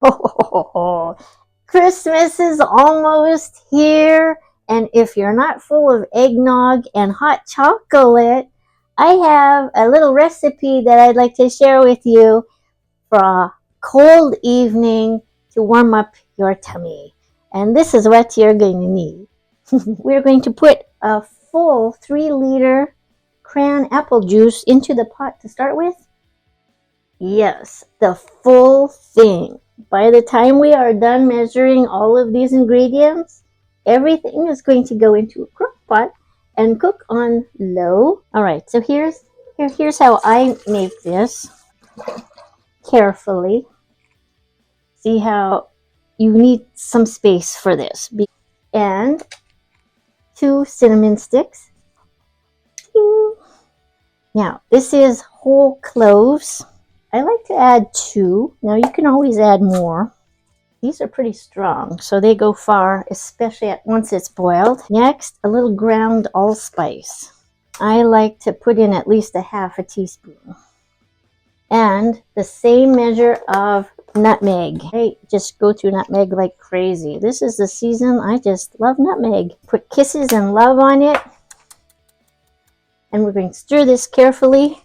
Oh, Christmas is almost here, and if you're not full of eggnog and hot chocolate, I have a little recipe that I'd like to share with you for a cold evening to warm up your tummy. And this is what you're going to need. We're going to put a full 3-liter Cran-Apple juice into the pot to start with. Yes, the full thing. By the time we are done measuring all of these ingredients, everything is going to go into a crock pot and cook on low. All right, so here's how I make this carefully. See how you need some space for this. And 2 cinnamon sticks. Now, this is whole cloves. I like to add 2. Now, you can always add more. These are pretty strong, so they go far, especially once it's boiled. Next, a little ground allspice. I like to put in at least a half a teaspoon. And the same measure of nutmeg. I just go through nutmeg like crazy. This is the season. I just love nutmeg. Put kisses and love on it. And we're going to stir this carefully.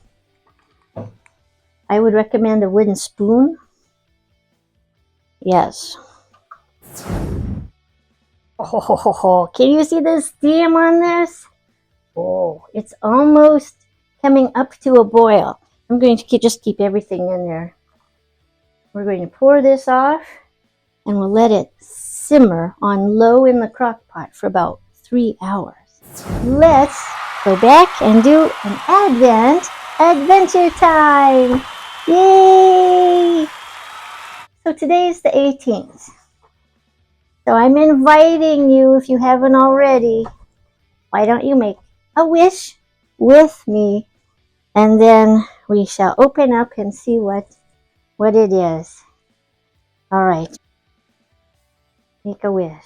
I would recommend a wooden spoon. Yes. Oh, can you see the steam on this? Oh, it's almost coming up to a boil. I'm going to just keep everything in there. We're going to pour this off and we'll let it simmer on low in the crock pot for about 3 hours. Let's go back and do an adventure time. Yay! So today's the 18th. So I'm inviting you, if you haven't already, why don't you make a wish with me, and then we shall open up and see what it is. All right. Make a wish.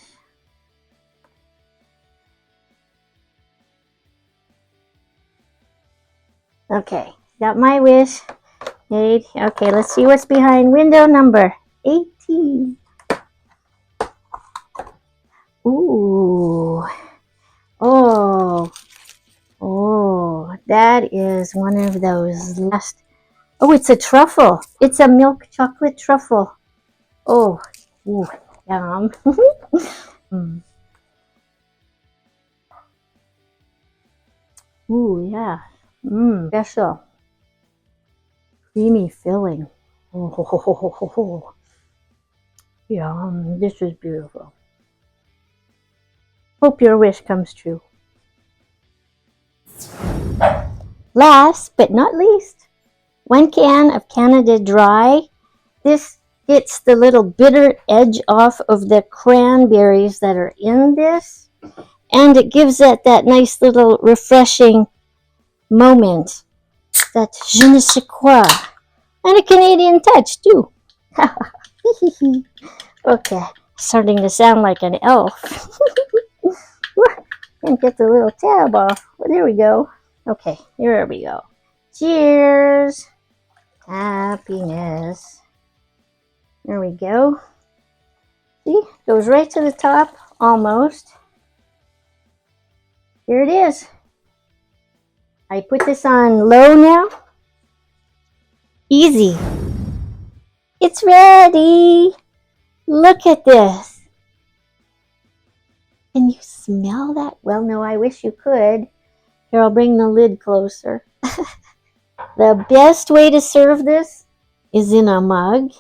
Okay, got my wish made. Okay, let's see what's behind window number 18. Ooh. Oh, that is one of those last. Oh, it's a truffle. It's a milk chocolate truffle. Oh, ooh, yum. Mm. Ooh, yeah. Special. Creamy filling. Oh, ho, ho, ho, ho, ho, ho. Yum, this is beautiful. Hope your wish comes true. Last but not least, 1 can of Canada Dry. This gets the little bitter edge off of the cranberries that are in this, and it gives it that nice little refreshing moment, that je ne sais quoi, and a Canadian touch too. Okay, starting to sound like an elf. And get the little tab off. Well, there we go. Okay, here we go. Cheers. Happiness. There we go. See, goes right to the top, almost. Here it is. I put this on low now. Easy. It's ready. Look at this. Can you smell that? Well, no, I wish you could. Here, I'll bring the lid closer. The best way to serve this is in a mug.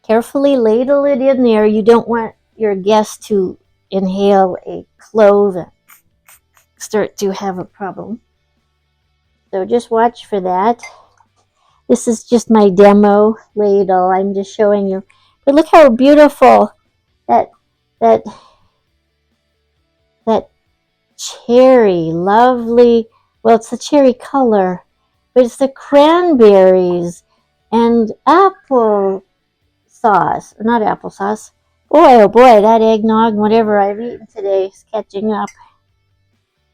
Carefully ladle it in there. You don't want your guest to inhale a clove and start to have a problem. So just watch for that. This is just my demo ladle. I'm just showing you. But look how beautiful that cherry, lovely, well, it's the cherry color, but it's the cranberries and apple sauce, not applesauce. Boy, oh boy, that eggnog, whatever I've eaten today is catching up.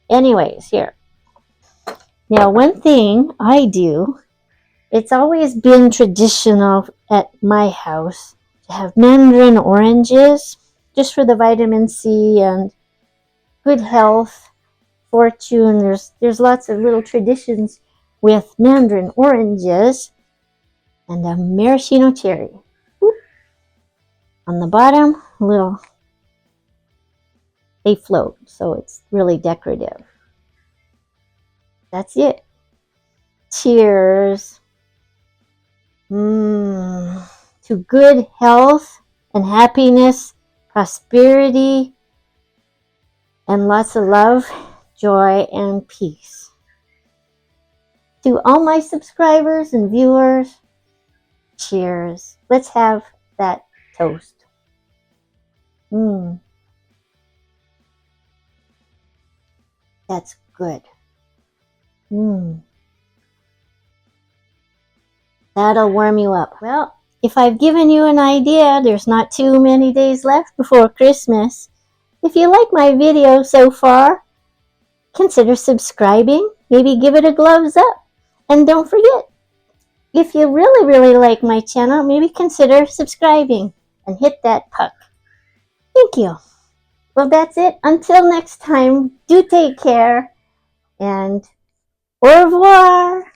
Anyways, here. Now, one thing I do It's always been traditional at my house to have mandarin oranges, just for the vitamin C and good health, fortune. There's lots of little traditions with mandarin oranges and a maraschino cherry. Whoop. On the bottom, little, they float, so it's really decorative. That's it. Cheers. To good health and happiness, prosperity, and lots of love, joy, and peace. To all my subscribers and viewers, cheers. Let's have that toast. That's good. That'll warm you up. Well, if I've given you an idea, there's not too many days left before Christmas. If you like my video so far, consider subscribing. Maybe give it a gloves up. And don't forget, if you really, really like my channel, maybe consider subscribing and hit that puck. Thank you. Well, that's it. Until next time, do take care and au revoir.